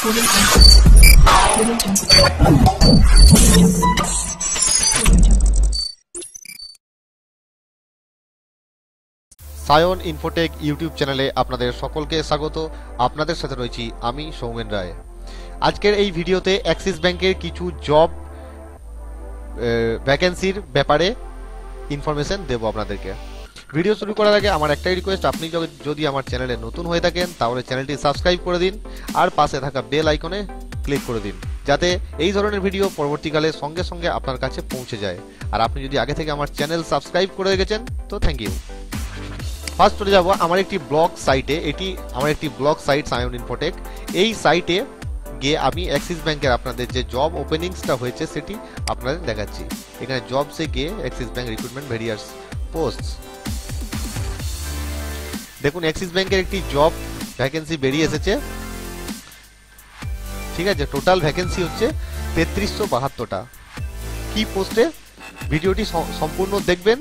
Sayan Infotech YouTube চ্যানেলে আপনাদের সকলকে স্বাগত। আপনাদের সাথে রয়েছি আমি সৌমেন রায়। আজকের এই ভিডিওতে অ্যাক্সিস ব্যাংকের কিছু জব ভ্যাকেন্সির ব্যাপারে ইনফরমেশন দেব আপনাদেরকে। ভিডিও শুরু করার আগে আমার একটাই রিকোয়েস্ট, আপনি যদি আমার চ্যানেলে নতুন হয়ে থাকেন তাহলে চ্যানেলটি সাবস্ক্রাইব করে দিন আর পাশে থাকা বেল আইকনে ক্লিক করে দিন, যাতে এই ধরনের ভিডিও পরবর্তীকালে সঙ্গে সঙ্গে আপনার কাছে পৌঁছে যায়। আর আপনি যদি আগে থেকে আমার চ্যানেল সাবস্ক্রাইব করে রেখেছেন তো থ্যাংক ইউ। ফার্স্ট চলে যাব আমার একটি ব্লগ সাইটে। এটি আমার একটি ব্লগ সাইট সায়ন ইনফোটেক। এই সাইটে গিয়ে আমি অ্যাক্সিস ব্যাংকের আপনাদের যে জব ওপেনিংসটা হয়েছে সেটি আপনাদের দেখাচ্ছি। এখানে জবসে গিয়ে Axis bank recruitment various posts, দেখুন অ্যাক্সিস ব্যাংকের একটি জব ভ্যাকেন্সি বেরিয়ে এসেছে। ঠিক আছে, টোটাল ভ্যাকেন্সি হচ্ছে 3372টা। কি পোস্টে, ভিডিওটি সম্পূর্ণ দেখবেন।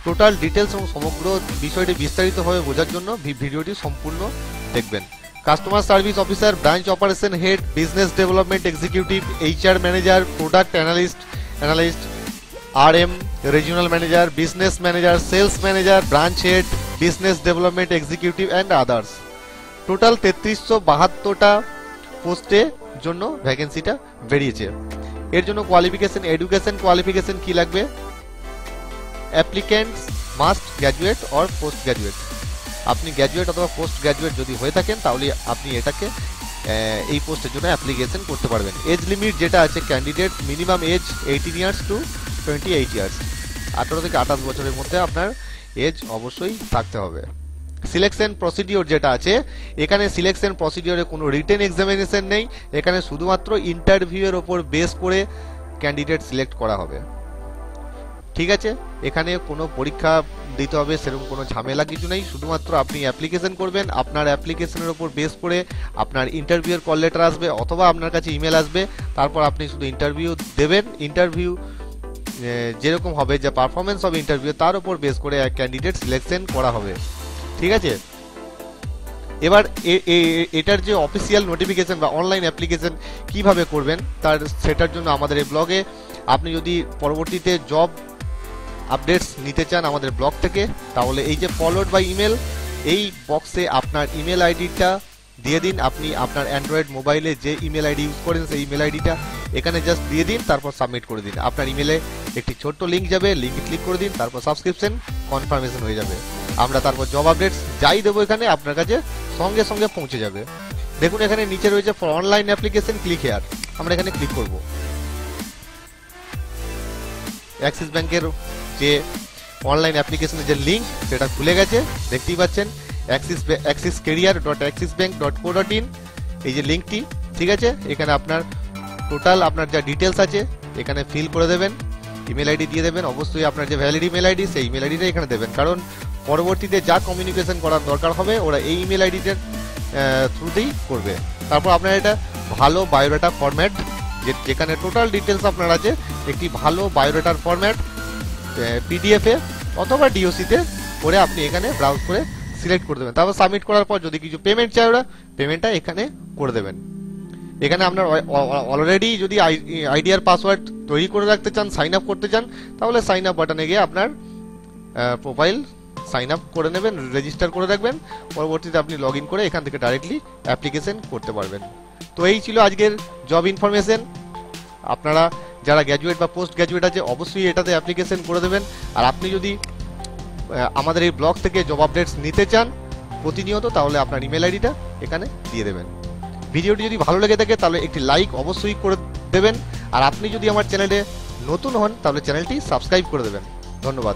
টোটাল ডিটেলস এবং সমগ্র বিষয়টি বিস্তারিতভাবে বোঝার জন্য ভিডিওটি সম্পূর্ণ দেখবেন। Customer service officer, branch operation head, business development executive, HR manager, product analyst, RM, regional manager, business manager, sales manager, branch head, business development executive and others. Total 3372টা পোস্টে জন্য ভ্যাকেন্সিটা বেরিয়েছে। এর জন্য কোয়ালিফিকেশন, এডুকেশন কোয়ালিফিকেশন কি লাগবে? Applicants must graduate or post graduate. আপনি graduate অথবা পোস্ট গ্র্যাজুয়েট যদি হয়ে থাকেন তাহলে আপনি এটাকে এই পোস্টের জন্য অ্যাপ্লিকেশন করতে পারবেন। এজ লিমিট যেটা আছে, candidate minimum age 18 years to 28 years, 18 থেকে 28 বছরের মধ্যে আপনার এজ অবশ্যই থাকতে হবে। সিলেকশন প্রসিডিওর যেটা আছে, এখানে সিলেকশন প্রসিডিওরে কোনো রিটেন এক্সামিনেশন নেই। এখানে শুধুমাত্র ইন্টারভিউয়ের ওপর বেস করে ক্যান্ডিডেট সিলেক্ট করা হবে। ঠিক আছে, এখানে কোনো পরীক্ষা দিতে হবে সেরকম কোনো ঝামেলা কিছু নেই। শুধুমাত্র আপনি অ্যাপ্লিকেশন করবেন, আপনার অ্যাপ্লিকেশনের ওপর বেস করে আপনার ইন্টারভিউয়ের কল লেটার আসবে অথবা আপনার কাছে ইমেল আসবে। তারপর আপনি শুধু ইন্টারভিউ দেবেন। ইন্টারভিউ যেরকম হবে, যে পারফরমেন্স হবে ইন্টারভিউ, তার উপর বেস করে এক ক্যান্ডিডেট সিলেকশন করা হবে। ঠিক আছে, এবার এটার যে অফিসিয়াল নোটিফিকেশন বা অনলাইন অ্যাপ্লিকেশন কিভাবে করবেন সেটার জন্য আমাদের এই ব্লগে, আপনি যদি পরবর্তীতে জব আপডেটস নিতে চান আমাদের ব্লগ থেকে, তাহলে এই যে ফলোড বাই ইমেল, এই বক্সে আপনার ইমেল আইডিটা দিয়ে দিন। আপনি আপনার অ্যান্ড্রয়েড মোবাইলে যে ইমেল আইডি ইউজ করেন সেই ইমেল আইডিটা এখানে জাস্ট দিয়ে দিন, তারপর সাবমিট করে দিন। আপনার ইমেলে একটি ছোট্ট লিঙ্ক যাবে, লিঙ্কে ক্লিক করে দিন, তারপর সাবস্ক্রিপশন কনফার্মেশন হয়ে যাবে। আমরা তারপর জব আপডেটস যাই দেবো এখানে আপনার কাছে সঙ্গে সঙ্গে পৌঁছে যাবে। দেখুন এখানে নিচে রয়েছে for online application, click here. আমরা এখানে ক্লিক করব। অ্যাক্সিস ব্যাংকের যে অনলাইন অ্যাপ্লিকেশনের যে লিঙ্ক সেটা খুলে গেছে, দেখতেই পাচ্ছেন axiscareer.axisbank.co.in, এই যে লিঙ্কটি। ঠিক আছে, এখানে আপনার টোটাল আপনার যা ডিটেলস আছে এখানে ফিল করে দেবেন, ইমেল আইডি দিয়ে দেবেন। অবশ্যই আপনার যে ভ্যালিড ইমেল আইডি সেই ইমেল আইডিটা এখানে দেবেন, কারণ পরবর্তীতে যা কমিউনিকেশন করার দরকার হবে ওরা এই ইমেল আইডিটার থ্রুতেই করবে। তারপর আপনার এটা ভালো বায়োডাটা ফরম্যাট, যেখানে টোটাল ডিটেলস আপনার আছে, একটি ভালো বায়োডাটার ফরম্যাট পিডিএফে অথবা ডিওসিতে করে আপনি এখানে ব্রাউজ করে সিলেক্ট করে দেবেন। তারপর সাবমিট করার পর যদি কিছু পেমেন্ট চাই ওরা পেমেন্টটা এখানে করে দেবেন। এখানে আপনার অলরেডি যদি আইডিয়ার পাসওয়ার্ড তৈরি করে রাখতে চান, সাইন আপ করতে চান, তাহলে সাইন আপ বাটনে গিয়ে আপনার প্রোফাইল সাইন আপ করে নেবেন, রেজিস্টার করে রাখবেন। পরবর্তীতে আপনি লগ ইন করে এখান থেকে ডাইরেক্টলি অ্যাপ্লিকেশন করতে পারবেন। তো এই ছিল আজকের জব ইনফরমেশন। আপনারা যারা গ্র্যাজুয়েট বা পোস্ট গ্র্যাজুয়েট আছে অবশ্যই এটাতে অ্যাপ্লিকেশন করে দেবেন। আর আপনি যদি আমাদের এই ব্লগ থেকে জব আপডেটস নিতে চান প্রতিনিয়ত, তাহলে আপনার ইমেল আইডিটা এখানে দিয়ে দেবেন। ভিডিওটি যদি ভালো লেগে থাকে তাহলে একটি লাইক অবশ্যই করে দেবেন। আর আপনি যদি আমার চ্যানেলে নতুন হন তাহলে চ্যানেলটি সাবস্ক্রাইব করে দেবেন। ধন্যবাদ।